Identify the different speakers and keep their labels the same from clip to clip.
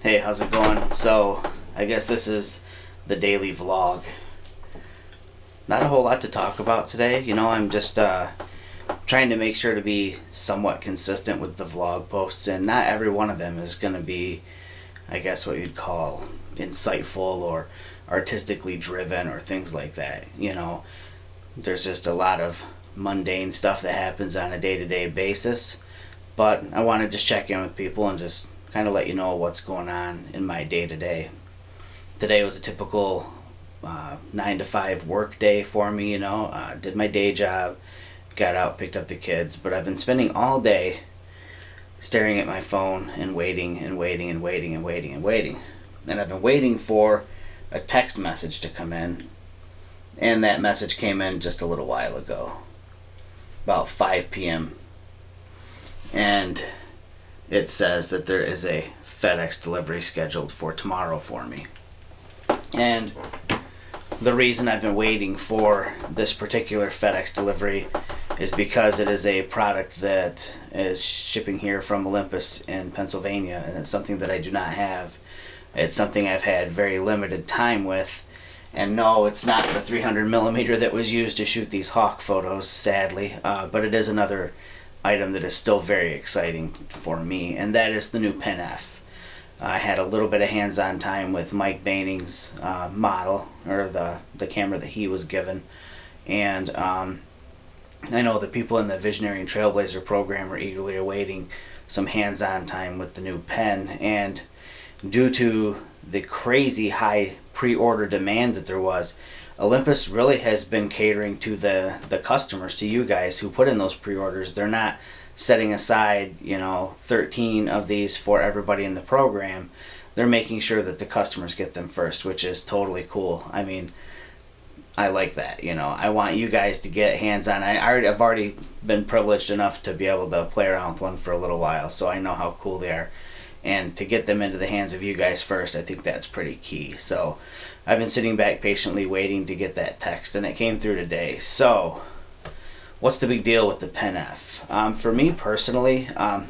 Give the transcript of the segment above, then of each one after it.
Speaker 1: Hey, how's it going? So, I guess this is the daily vlog. Not a whole lot to talk about today. I'm just trying to make sure to be somewhat consistent with the vlog posts, and not every one of them is going to be, I guess, what you'd call insightful or artistically driven or things like that. There's just a lot of mundane stuff that happens on a day-to-day basis, but I want to just check in with people and just kind of let you know what's going on in my day-to-day. Today was a typical 9 to 5 work day for me. Did my day job, got out, picked up the kids, but I've been spending all day staring at my phone and waiting and waiting and waiting and waiting and waiting. And I've been waiting for a text message to come in, and that message came in just a little while ago, about 5 p.m. And it says that there is a FedEx delivery scheduled for tomorrow for me. And the reason I've been waiting for this particular FedEx delivery is because it is a product that is shipping here from Olympus in Pennsylvania, and it's something that I do not have. It's something I've had very limited time with. And no, it's not the 300 millimeter that was used to shoot these hawk photos, sadly, but it is another item that is still very exciting for me, and that is the new Pen F. I had a little bit of hands-on time with Mike Baining's model, or the camera that he was given, and I know the people in the Visionary and Trailblazer program are eagerly awaiting some hands-on time with the new pen, and due to the crazy high pre-order demand that there was, Olympus really has been catering to the customers, to you guys who put in those pre-orders. They're not setting aside 13 of these for everybody in the program. They're making sure that the customers get them first, which is totally cool. I mean, I like that. I want you guys to get hands-on. I've already been privileged enough to be able to play around with one for a little while, so I know how cool they are. And to get them into the hands of you guys first, I think that's pretty key. So I've been sitting back patiently waiting to get that text, and it came through today. So what's the big deal with the Pen F? For me personally, I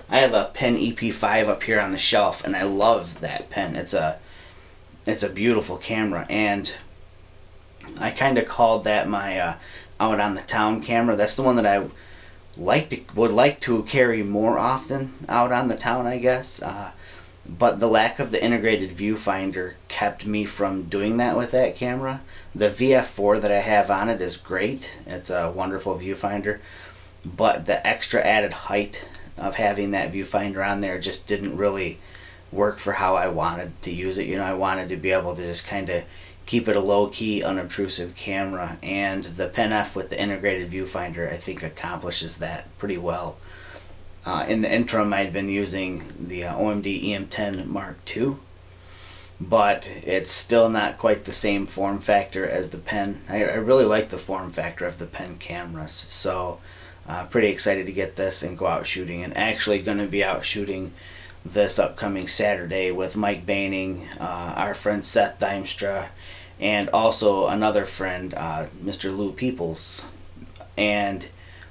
Speaker 1: have a Pen EP5 up here on the shelf, and I love that pen. It's a beautiful camera, and I kind of called that my out on the town camera. That's the one that I would like to carry more often out on the town, I guess. But the lack of the integrated viewfinder kept me from doing that with that camera. The VF4 that I have on it is great. It's a wonderful viewfinder. But the extra added height of having that viewfinder on there just didn't really work for how I wanted to use it. I wanted to be able to just kind of keep it a low-key, unobtrusive camera, and the Pen F with the integrated viewfinder I think accomplishes that pretty well. In the interim, I'd been using the OMD EM10 Mark II, but it's still not quite the same form factor as the pen. I really like the form factor of the pen cameras, so pretty excited to get this and go out shooting, and actually going to be out shooting this upcoming Saturday with Mike Baining, our friend Seth Dimstra, and also another friend, Mr. Lou Peoples. And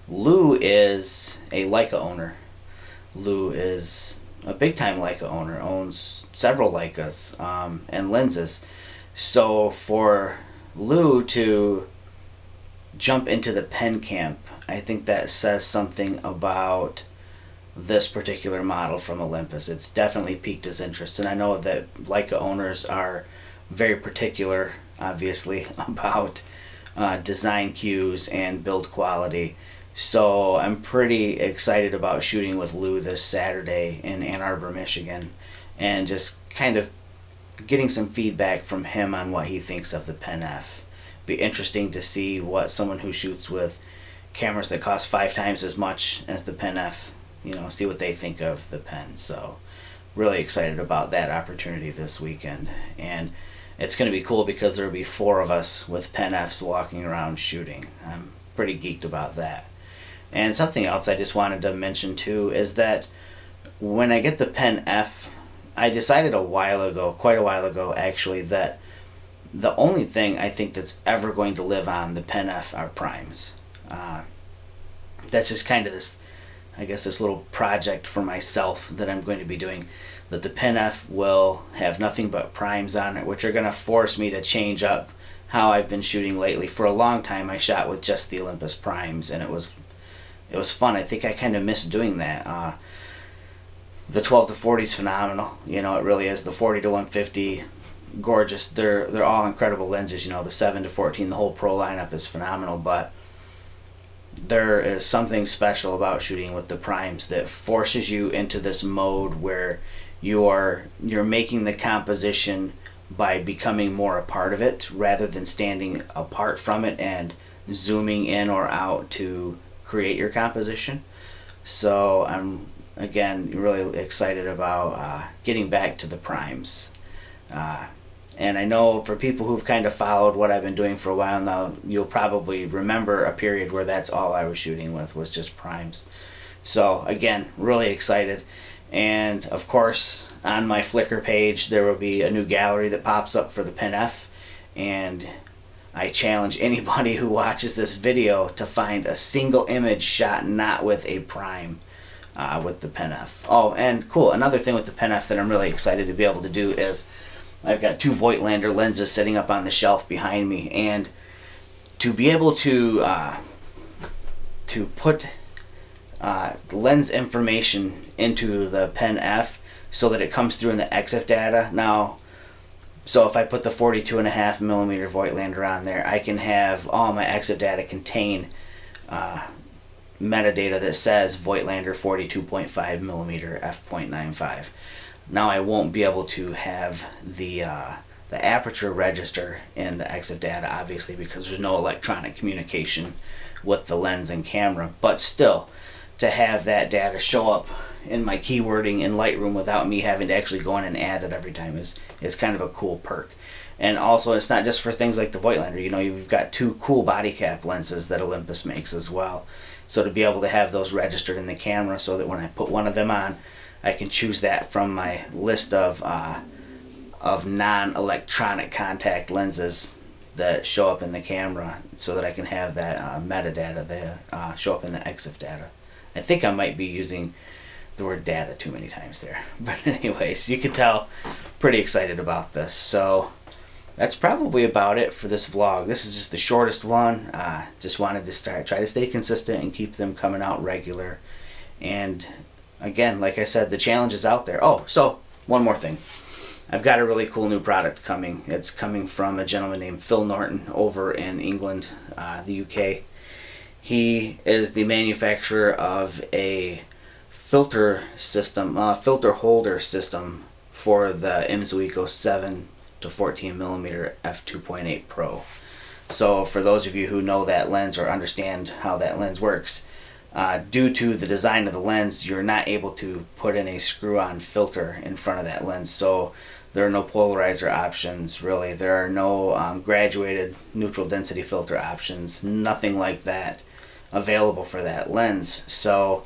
Speaker 1: Lou is a Leica owner. Lou is a big-time Leica owner, owns several Leicas and lenses. So for Lou to jump into the pen camp, I think that says something about this particular model from Olympus. It's definitely piqued his interest, and I know that Leica owners are very particular, obviously, about design cues and build quality, So I'm pretty excited about shooting with Lou this Saturday in Ann Arbor, Michigan, and just kind of getting some feedback from him on what he thinks of the Pen F. Be interesting to see what someone who shoots with cameras that cost 5 times as much as the Pen F, see what they think of the pen. So really excited about that opportunity this weekend. And it's going to be cool because there will be 4 of us with Pen Fs walking around shooting. I'm pretty geeked about that. And something else I just wanted to mention too is that when I get the Pen F, I decided quite a while ago actually, that the only thing I think that's ever going to live on the Pen F are primes. That's just kind of this little project for myself that I'm going to be doing, that the Pen F will have nothing but primes on it, which are going to force me to change up how I've been shooting lately. For a long time I shot with just the Olympus primes, and it was fun. I think I kind of miss doing that. The 12 to 40 is phenomenal. It really is. The 40 to 150, gorgeous. They're all incredible lenses. The 7 to 14, the whole pro lineup is phenomenal. But there is something special about shooting with the primes that forces you into this mode where you're making the composition by becoming more a part of it, rather than standing apart from it and zooming in or out to create your composition. So I'm again really excited about getting back to the primes. And I know for people who've kind of followed what I've been doing for a while now, you'll probably remember a period where that's all I was shooting with, was just primes. So again, really excited. And of course, on my Flickr page there will be a new gallery that pops up for the Pen F, and I challenge anybody who watches this video to find a single image shot not with a prime with the Pen F. Oh, and cool, another thing with the Pen F that I'm really excited to be able to do is I've got 2 Voigtlander lenses sitting up on the shelf behind me, and to be able to put lens information into the Pen F so that it comes through in the EXIF data. Now, so if I put the 42.5 millimeter Voigtlander on there, I can have all my EXIF data contain metadata that says Voigtlander 42.5 millimeter f.95. Now I won't be able to have the aperture register in the EXIF data, obviously, because there's no electronic communication with the lens and camera. But still, to have that data show up in my keywording in Lightroom without me having to actually go in and add it every time is kind of a cool perk. And also, it's not just for things like the Voigtlander. You've got 2 cool body cap lenses that Olympus makes as well. So to be able to have those registered in the camera, so that when I put one of them on, I can choose that from my list of non-electronic contact lenses that show up in the camera, so that I can have that metadata that show up in the EXIF data. I think I might be using the word data too many times there. But anyways, you can tell, pretty excited about this. So that's probably about it for this vlog. This is just the shortest one. Just wanted to try to stay consistent and keep them coming out regular. And again, like I said, the challenge is out there. Oh, so one more thing. I've got a really cool new product coming. It's coming from a gentleman named Phil Norton over in England, the UK. He is the manufacturer of a filter holder system for the Imzuiko 7 to 14 millimeter f2.8 Pro. So for those of you who know that lens or understand how that lens works, due to the design of the lens, you're not able to put in a screw-on filter in front of that lens. So there are no polarizer options, really. There are no graduated neutral density filter options, nothing like that available for that lens. So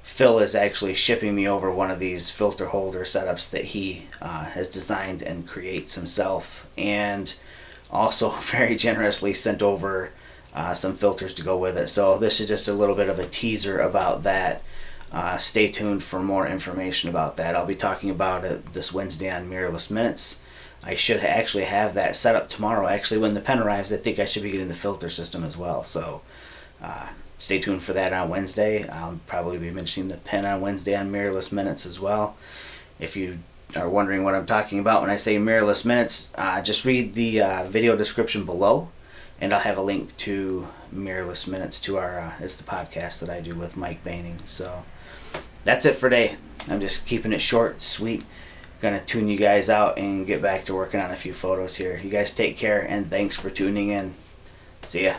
Speaker 1: Phil is actually shipping me over one of these filter holder setups that he has designed and creates himself, and also very generously sent over some filters to go with it. So this is just a little bit of a teaser about that. Stay tuned for more information about that. I'll be talking about it this Wednesday on Mirrorless Minutes. I should actually have that set up tomorrow. Actually, when the pen arrives, I think I should be getting the filter system as well. So stay tuned for that on Wednesday. I'll probably be mentioning the pen on Wednesday on Mirrorless Minutes as well. If you are wondering what I'm talking about when I say Mirrorless Minutes, just read the video description below, And I'll have a link to Mirrorless Minutes to our is the podcast that I do with Mike Baining. So that's it for today. I'm just keeping it short, sweet. Gonna tune you guys out and get back to working on a few photos here. You guys take care, and thanks for tuning in. See ya.